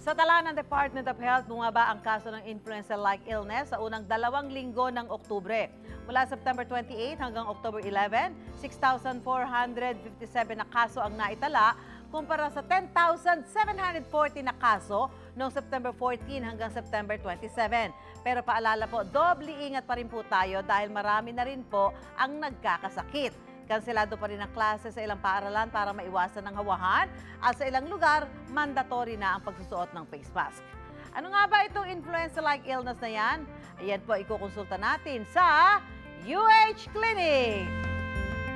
Sa tala ng Department of Health, bumaba ang kaso ng influenza-like illness sa unang 2 linggo ng Oktubre. Mula September 28 hanggang October 11, 6,457 na kaso ang naitala kumpara sa 10,740 na kaso noong September 14 hanggang September 27. Pero paalala po, doble ingat pa rin po tayo dahil marami na rin po ang nagkakasakit. Kanselado pa rin ang klase sa ilang paaralan para maiwasan ng hawahan at sa ilang lugar, mandatory na ang pagsusuot ng face mask. Ano nga ba itong influenza-like illness na yan? Ayan po, ikukonsulta natin sa UH Clinic.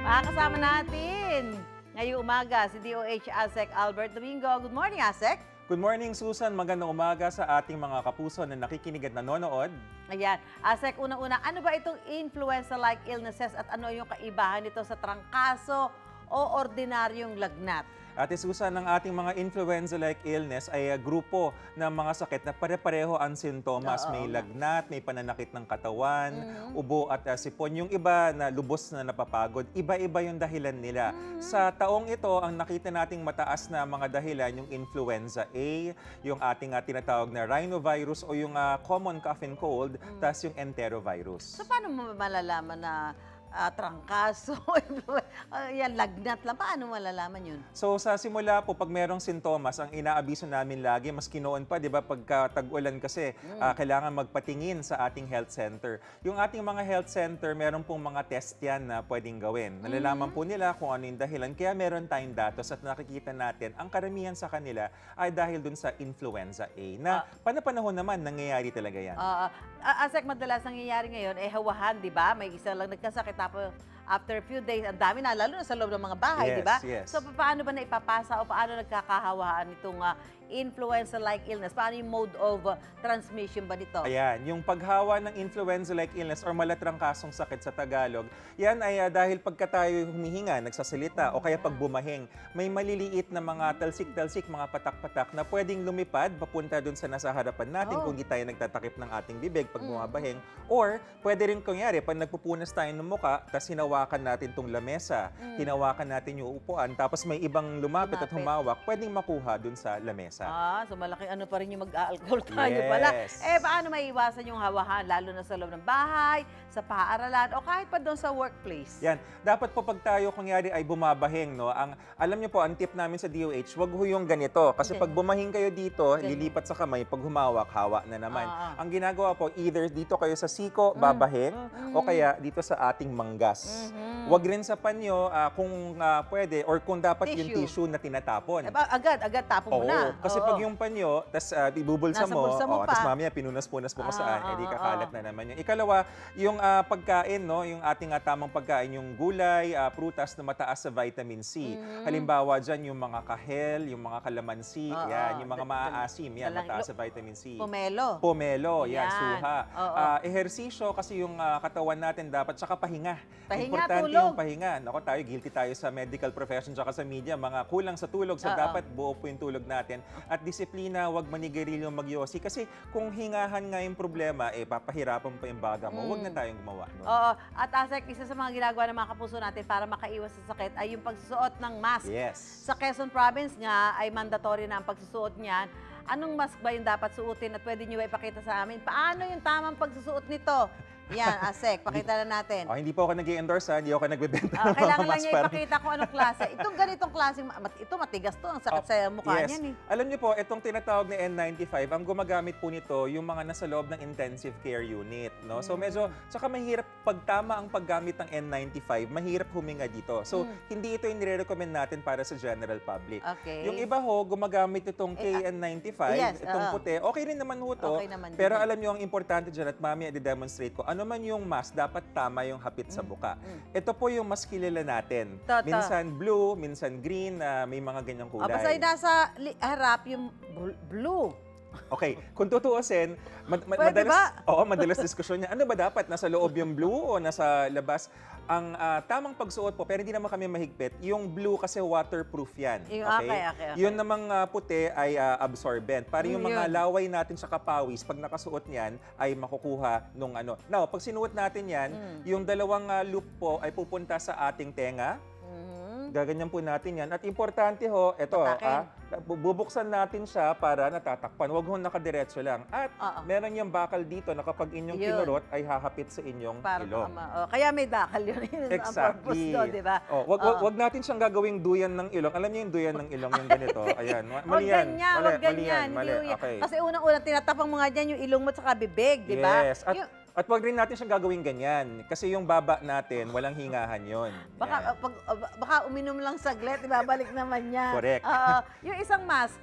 Makakasama natin ngayong umaga si DOH ASEC Albert Domingo. Good morning, ASEC. Good morning, Susan. Magandang umaga sa ating mga kapuso na nakikinig at nanonood. Ayan. ASEC, unang-una, ano ba itong influenza-like illnesses at ano yung kaibahan nito sa trangkaso o ordinaryong lagnat? Ate Susan, ang ating mga influenza-like illness ay grupo ng mga sakit na pare-pareho ang sintomas. May lagnat, may pananakit ng katawan, ubo at sipon. Yung iba na lubos na napapagod, iba-iba yung dahilan nila. Sa taong ito, ang nakita nating mataas na mga dahilan, yung influenza A, yung ating tinatawag na rhinovirus o yung common cough and cold, tas yung enterovirus. So, paano mo malalaman na trangkaso, yan, lagnat lang? Paano malalaman yun? So sa simula po, pag merong sintomas, ang inaabiso namin lagi, mas kinoon pa, di ba, pagka tag-ulan kasi, kailangan magpatingin sa ating health center. Yung ating mga health center, meron pong mga test yan na pwedeng gawin. Nalalaman po nila kung ano yung dahilan, kaya meron tayong datos at nakikita natin, ang karamihan sa kanila ay dahil dun sa influenza A, na panahon naman nangyayari talaga yan. ASEC, madalas nangyayari ngayon, hawahan, di ba? May isa lang nagkasakit, tapos after a few days, ang dami na, lalo na sa loob ng mga bahay, di ba? Yes. So, paano ba na ipapasa o paano nagkakahawaan itong influenza-like illness? Paano yung mode of transmission ba nito? Ayan, yung paghawa ng influenza-like illness or malatrangkasong sakit sa Tagalog, yan ay dahil pagka tayo humihinga, nagsasalita, o kaya pag bumahing, may maliliit na mga talsik-talsik, mga patak-patak na pwedeng lumipad papunta dun sa nasa harapan natin kung di tayo nagtatakip ng ating bibig pag bumabahing. Or, pwede rin kunyari, pag nagpupunas tayo ng muka, tapos hinawakan natin tong lamesa, hinawakan natin yung upuan, tapos may ibang lumapit at humawak, pwedeng makuha dun sa lamesa. So malaking ano pa rin yung mag-alcohol tayo pala. Paano maiiwasan yung hawahan, lalo na sa loob ng bahay, sa paaralan, o kahit pa doon sa workplace? Yan. Dapat po pag tayo, kunyari, ay bumabahing, no? Alam niyo po, ang tip namin sa DOH, wag ho yung ganito. Kasi pag bumahing kayo dito, lilipat sa kamay, pag humawak, hawa na naman. Ang ginagawa po, either dito kayo sa siko, babahing, o kaya dito sa ating manggas. Wag rin sa panyo, kung pwede, or kung dapat yung tissue na tinatapon. Agad tapon mo na. Kasi pag yung panyo, tas ibubulsa mo, tas mamaya pinunas-punas mo saan, edi kakalat na naman yun. Ikalawa, yung pagkain, no, yung ating tamang pagkain, yung gulay, prutas na mataas sa vitamin C. Halimbawa dyan, yung mga kahel, yung mga kalamansi, yan, yung mga maaasim, yan, mataas sa vitamin C. Pomelo, yan, suha. Ehersisyo, kasi yung katawan natin dapat, tsaka pahinga. Importante yung pahinga. Nako, tayo, guilty tayo sa medical profession, tsaka sa media, mga kulang sa tulog, so dapat buo po yung tulog natin. At disiplina, wag manigarilyo, magyosi. Kasi kung hingahan nga yung problema, papahirapan pa yung baga mo. Wag na tayong gumawa. No? At ASEC, isa sa mga ginagawa ng mga kapuso natin para makaiwas sa sakit ay yung pagsusuot ng mask. Yes. Sa Quezon Province nga ay mandatory na ang pagsusuot niyan. Anong mask ba yung dapat suotin at pwede nyo ba ipakita sa amin? Paano yung tamang pagsusuot nito? Yan, ASEC, pakita na natin. Hindi po ako nag-i-endorse, hindi ako nagbebenta ng mga kailangan lang mask. niya ipakita kung anong klase. Itong ganitong klase, ito matigas to, ang sakit sa mukha niyan. Alam niyo po, itong tinatawag na N95, ang gumagamit po nito yung mga nasa loob ng intensive care unit. No? So medyo, tsaka mahirap, pag tama ang paggamit ng N95, mahirap huminga dito. So hindi ito yung nire-recommend natin para sa general public. Yung iba ho, gumagamit itong KN95, itong puti, okay rin naman ho to. Pero alam niyo, ang importante dyan, at mamaya i-demonstrate ko, ano man yung mask, dapat tama yung hapit sa buka. Ito po yung mas kilala natin. Minsan blue, minsan green, may mga ganyang kulay. Basta nasa harap yung blue. Okay, kung tutuusin, madalas diskusyon niya, ano ba dapat? Nasa loob yung blue o nasa labas? Ang tamang pagsuot po, pero hindi naman kami mahigpit, yung blue kasi waterproof yan. Okay? Yun namang puti ay absorbent. Para yung mga laway natin sa kapawis, pag nakasuot niyan, ay makukuha nung ano. Now, pag sinuot natin yan, yung dalawang loop po ay pupunta sa ating tenga. Gaganyan po natin yan. At importante ho, ito, bubuksan natin siya para natatakpan. Huwag ho nakadiretso lang. At meron yung bakal dito na kapag inyong kinurot ay hahapit sa inyong ilong. Kaya may dakal yun. Exactly. Doon, diba? Wag natin siyang gagawing duyan ng ilong. Alam niyo yung duyan ng ilong yung ganito. Ayan. Mali yan. Huwag ganyan. Mali. Okay. Kasi unang-una, tinatapang mo nga dyan yung ilong mo at saka bibig, di ba? Yes. At wag rin natin siyang gagawing ganyan. Kasi yung baba natin, walang hingahan yon. Baka uminom lang saglit, ibabalik naman niya. Correct. Yung isang mask,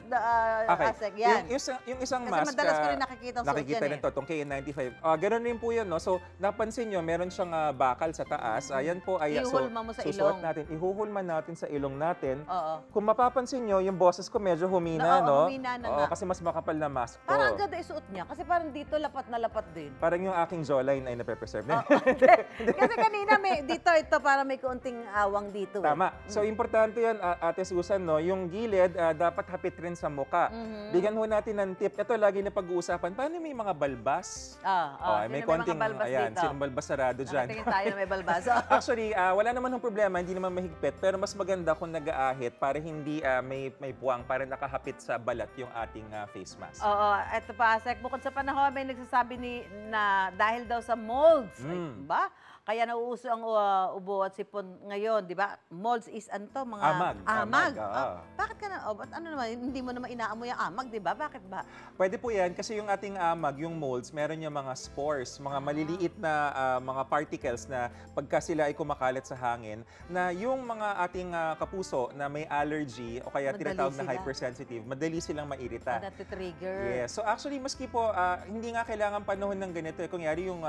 Asek, yan. Yung isang Kasi mask, madalas ko rin nakikita rin to, itong KN95. Ganun rin po yun, no? So, napansin nyo, meron siyang bakal sa taas. Yan po ay ihuhulma mo sa susuot ilong. Ihuhulma natin sa ilong natin. Kung mapapansin nyo, yung boses ko medyo humina, no? Humina na. Kasi mas makapal na mask to. Parang agad isuot niya. Kasi parang dito, lapat na lapat din. Parang yung aking jawline ay nape-preserve na. Kasi kanina, ito para may kaunting awang dito. Tama. So, importante yan, Ate Susan, no? Yung gilid, dapat hapit rin sa muka. Bigyan ho natin ng tip. Ito, lagi na pag-uusapan. Paano may mga balbas? May konting balbas ayan, dito. sinong balbas sarado dyan? Nakatingin tayo na may balbas. Actually, wala naman ng problema, hindi naman mahigpit. Pero mas maganda kung nag-aahit para hindi may puwang, para nakahapit sa balat yung ating face mask. Ito pa, Asek. Bukod sa panahon, may nagsasabi na dahil daw sa molds. Ba? Kaya nauuso ang ubo at sipon ngayon, di ba? Molds is mga amag. Bakit ka na? Ba't ano naman? Hindi mo naman inaamoy ang amag, di ba? Bakit ba? Pwede po yan kasi yung ating amag, yung molds, meron yung mga spores, mga maliliit na mga particles na pagka sila ay kumakalat sa hangin, na yung mga ating kapuso na may allergy o kaya tinatawag na hypersensitive, madali silang mairita. Natitrigger. Yes. So actually, maski po, hindi nga kailangan panahon ng ganito. Kung yari yung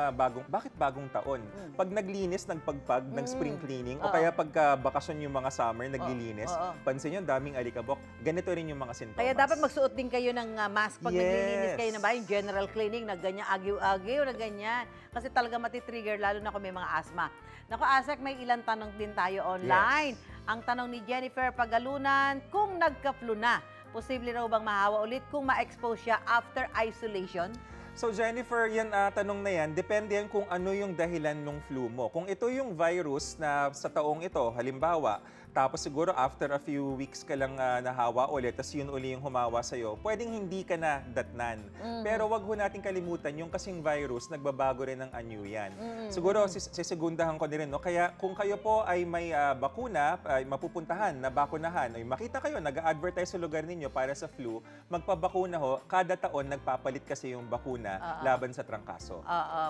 bakit bagong taon? Pag naglinis, nagpagpag ng spring cleaning, o kaya pagka bakasyon yung mga summer, naglilinis, pansin nyo, daming alikabok. Ganito rin yung mga sintomas. Kaya dapat magsuot din kayo ng mask pag naglilinis kayo na ba? Yung general cleaning, na ganyan, agiw-agiw, na ganyan. Kasi talaga matitrigger, lalo na kung may mga asthma. Naku, Asek, may ilang tanong din tayo online. Ang tanong ni Jennifer Pagalunan, kung nagka-flu na, posible raw bang mahawa ulit kung ma-expose siya after isolation? So Jennifer, yan tanong na yan, depende yan kung ano yung dahilan ng flu mo. Kung ito yung virus na sa taong ito, halimbawa, tapos siguro after a few weeks ka lang nahawa ulit, tapos yun uli yung humawa sa'yo, pwedeng hindi ka na datnan. Pero wag ho natin kalimutan, yung kasing virus, nagbabago rin ng anyo yan. Siguro, sisegundahan ko din rin, no? Kaya kung kayo po ay may bakuna, ay mapupuntahan na bakunahan, ay makita kayo, nag-advertise sa lugar ninyo para sa flu, magpabakuna ho, kada taon nagpapalit kasi yung bakuna laban sa trangkaso.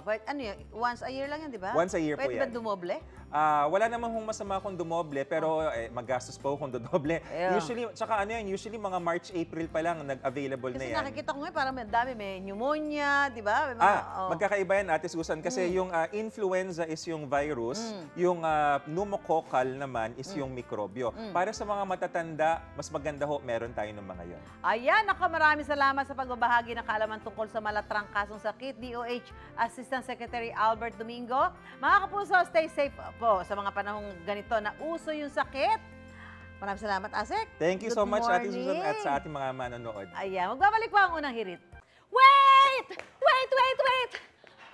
But ano yun, once a year lang yan, di ba? Once a year po yan. Pwede ba dumoble? Wala namang masama kung dumoble, pero magastos po kung dodoble. Usually, tsaka ano yan, usually mga March, April pa lang nag-available na yan. Kasi nakikita ko ngayon, parang may dami, may pneumonia, di ba? Magkakaiba yan, Ate Susan, kasi yung influenza is yung virus, yung pneumococcal naman is yung mikrobyo. Para sa mga matatanda, mas maganda ho, meron tayo ng mga yon. Ayan, maraming salamat sa pagbabahagi ng kaalaman tungkol sa malatrangkasong sakit. DOH Assistant Secretary Albert Domingo. Mga kapuso, stay safe po sa mga panahong ganito na uso yung sakit. Maraming salamat, Asek. Thank you so much, Ate Susan, at sa ating mga manonood. Ayan, magbabalik pa ang unang hirit. Wait!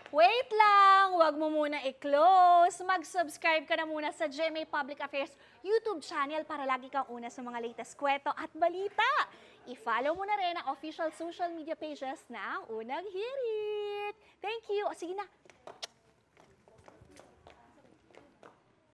Wait lang! Huwag mo muna i-close. Mag-subscribe ka na muna sa GMA Public Affairs YouTube channel para lagi kang una sa mga latest kwento at balita. I-follow mo na rin ang official social media pages ng Unang Hirit. Thank you. O sige na,